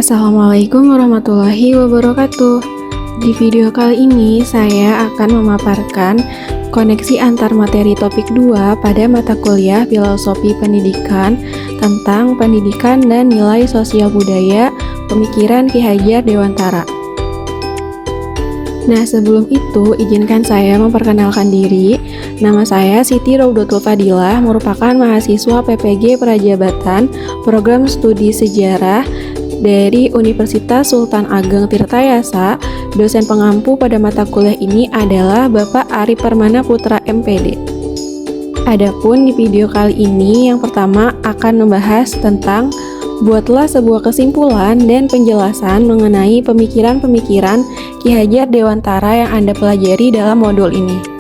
Assalamualaikum warahmatullahi wabarakatuh. Di video kali ini saya akan memaparkan koneksi antar materi topik 2 pada mata kuliah Filosofi Pendidikan tentang pendidikan dan nilai sosial budaya pemikiran Ki Hajar Dewantara. Nah, sebelum itu izinkan saya memperkenalkan diri. Nama saya Siti Raudatul Fadilah, merupakan mahasiswa PPG Prajabatan Program Studi Sejarah dari Universitas Sultan Ageng Tirtayasa. Dosen pengampu pada mata kuliah ini adalah Bapak Ari Permana Putra MPD. Adapun di video kali ini yang pertama akan membahas tentang buatlah sebuah kesimpulan dan penjelasan mengenai pemikiran-pemikiran Ki Hajar Dewantara yang Anda pelajari dalam modul ini.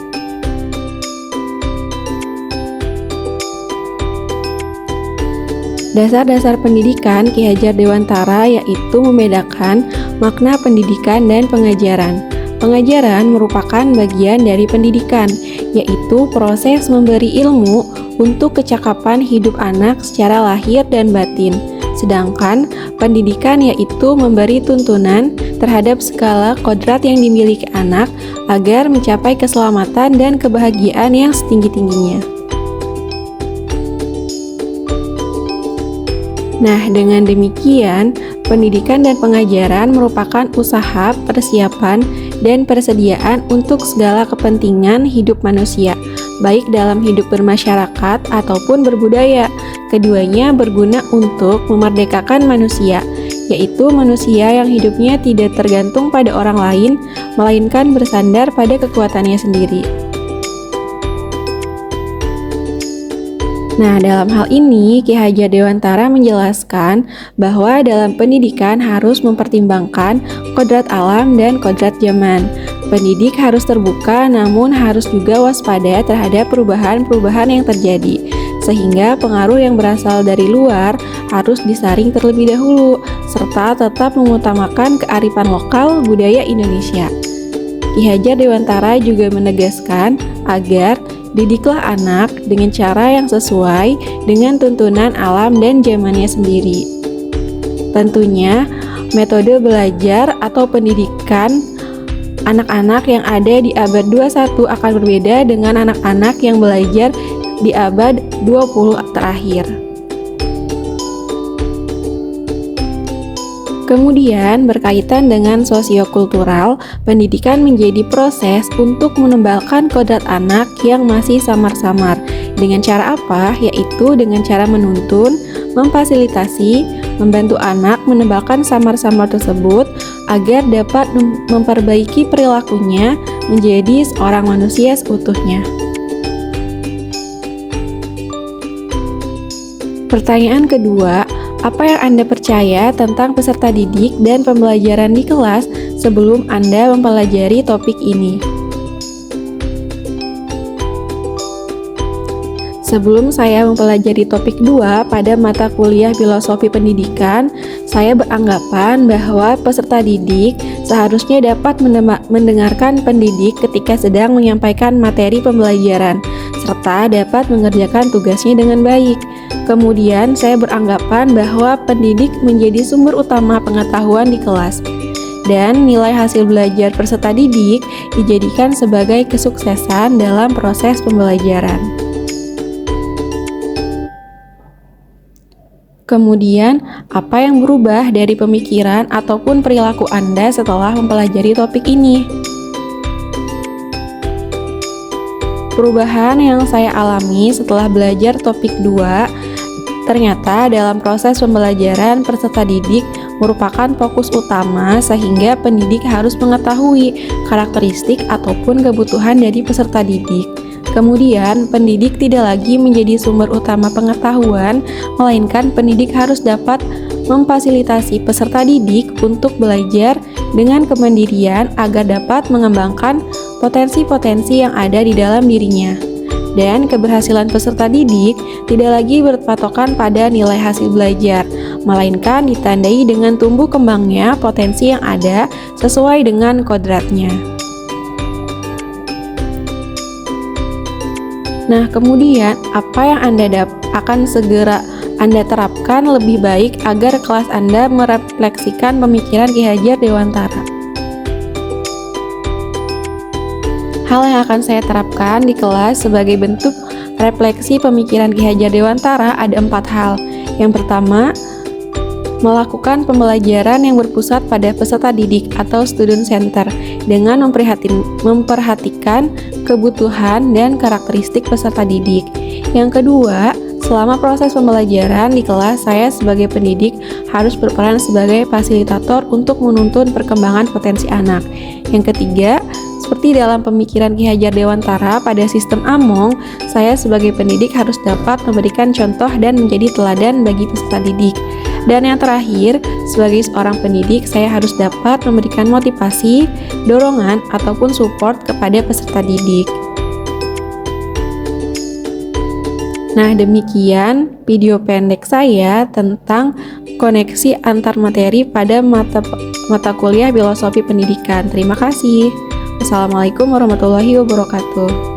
Dasar-dasar pendidikan Ki Hajar Dewantara yaitu membedakan makna pendidikan dan pengajaran. Pengajaran merupakan bagian dari pendidikan, yaitu proses memberi ilmu untuk kecakapan hidup anak secara lahir dan batin. Sedangkan pendidikan yaitu memberi tuntunan terhadap segala kodrat yang dimiliki anak agar mencapai keselamatan dan kebahagiaan yang setinggi-tingginya. Nah, dengan demikian, pendidikan dan pengajaran merupakan usaha, persiapan, dan persediaan untuk segala kepentingan hidup manusia, baik dalam hidup bermasyarakat ataupun berbudaya. Keduanya berguna untuk memerdekakan manusia, yaitu manusia yang hidupnya tidak tergantung pada orang lain, melainkan bersandar pada kekuatannya sendiri. Nah, dalam hal ini Ki Hajar Dewantara menjelaskan bahwa dalam pendidikan harus mempertimbangkan kodrat alam dan kodrat zaman. Pendidik harus terbuka namun harus juga waspada terhadap perubahan-perubahan yang terjadi, sehingga pengaruh yang berasal dari luar harus disaring terlebih dahulu, serta tetap mengutamakan kearifan lokal budaya Indonesia. Ki Hajar Dewantara juga menegaskan agar didiklah anak dengan cara yang sesuai dengan tuntunan alam dan zamannya sendiri. Tentunya, metode belajar atau pendidikan anak-anak yang ada di abad 21 akan berbeda dengan anak-anak yang belajar di abad 20 terakhir. Kemudian, berkaitan dengan sosiokultural, pendidikan menjadi proses untuk menebalkan kodrat anak yang masih samar-samar. Dengan cara apa? Yaitu dengan cara menuntun, memfasilitasi, membantu anak menebalkan samar-samar tersebut agar dapat memperbaiki perilakunya menjadi seorang manusia seutuhnya. Pertanyaan kedua, apa yang Anda percaya tentang peserta didik dan pembelajaran di kelas sebelum Anda mempelajari topik ini? Sebelum saya mempelajari topik 2 pada mata kuliah Filosofi Pendidikan, saya beranggapan bahwa peserta didik seharusnya dapat mendengarkan pendidik ketika sedang menyampaikan materi pembelajaran, serta dapat mengerjakan tugasnya dengan baik. Kemudian, saya beranggapan bahwa pendidik menjadi sumber utama pengetahuan di kelas, dan nilai hasil belajar peserta didik dijadikan sebagai kesuksesan dalam proses pembelajaran. Kemudian, apa yang berubah dari pemikiran ataupun perilaku Anda setelah mempelajari topik ini? Perubahan yang saya alami setelah belajar topik 2, ternyata dalam proses pembelajaran peserta didik merupakan fokus utama, sehingga pendidik harus mengetahui karakteristik ataupun kebutuhan dari peserta didik. Kemudian, pendidik tidak lagi menjadi sumber utama pengetahuan, melainkan pendidik harus dapat memfasilitasi peserta didik untuk belajar dengan kemandirian agar dapat mengembangkan potensi-potensi yang ada di dalam dirinya. Dan keberhasilan peserta didik tidak lagi berpatokan pada nilai hasil belajar, melainkan ditandai dengan tumbuh kembangnya potensi yang ada sesuai dengan kodratnya. Nah, kemudian apa yang Anda akan segera Anda terapkan lebih baik agar kelas Anda merefleksikan pemikiran Ki Hajar Dewantara. Hal yang akan saya terapkan di kelas sebagai bentuk refleksi pemikiran Ki Hajar Dewantara ada 4 hal. Yang pertama, melakukan pembelajaran yang berpusat pada peserta didik atau student center dengan memperhatikan kebutuhan dan karakteristik peserta didik. Yang kedua, selama proses pembelajaran di kelas, saya sebagai pendidik harus berperan sebagai fasilitator untuk menuntun perkembangan potensi anak. Yang ketiga, seperti dalam pemikiran Ki Hajar Dewantara pada sistem Among, saya sebagai pendidik harus dapat memberikan contoh dan menjadi teladan bagi peserta didik. Dan yang terakhir, sebagai seorang pendidik, saya harus dapat memberikan motivasi, dorongan, ataupun support kepada peserta didik. Nah, demikian video pendek saya tentang koneksi antar materi pada mata kuliah Filosofi Pendidikan. Terima kasih. Wassalamualaikum warahmatullahi wabarakatuh.